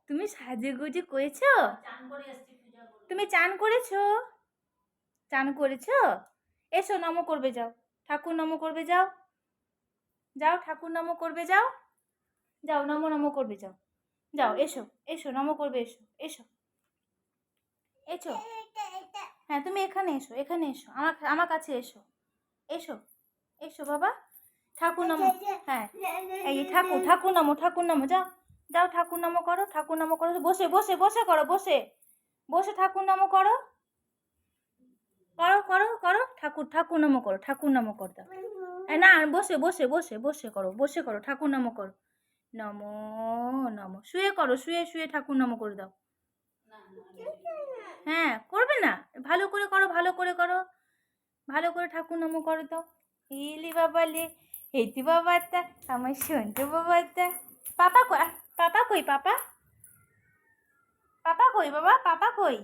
তুমি সাজুগুজু করেছো? তুমি চান করেছো? চান করেছো? এসো নমো করবে যাও, ঠাকুর নমো করবে যাও, যাও ঠাকুর নমো করবে যাও, যাও নমো নমো করবে যাও, যাও এসো এসো নমো করবে, এসো এসো এসো। হ্যাঁ তুমি এখানে এসো, এখানে এসো, আমার আমার কাছে এসো, এসো এসো বাবা, ঠাকুর নমো। হ্যাঁ এই ঠাকুর ঠাকুর নমো, ঠাকুর নমো, যাও যাও ঠাকুর নমো করো, ঠাকুর নমো করো, বসে বসে বসে করো, বসে বসে ঠাকুর নমো করো, করো করো করো, ঠাকুর ঠাকুর নমো করো, ঠাকুর নমো কর দাও। না বসে বসে বসে বসে করো, বসে করো, ঠাকুর নমো করো, নমো নমো, শুয়ে করো, শুয়ে শুয়ে ঠাকুর নমো করে দাও। হ্যাঁ করবে না, ভালো করে করো, ভালো করে করো, ভালো করে ঠাকুর নমো করো দাও। ইলি বাবা লে, হেতু বাবাটা আমার সন্তু বাবাটা। পাপা কই, পাপা কই, পাপা পাপা কই বাবা, পাপা কই?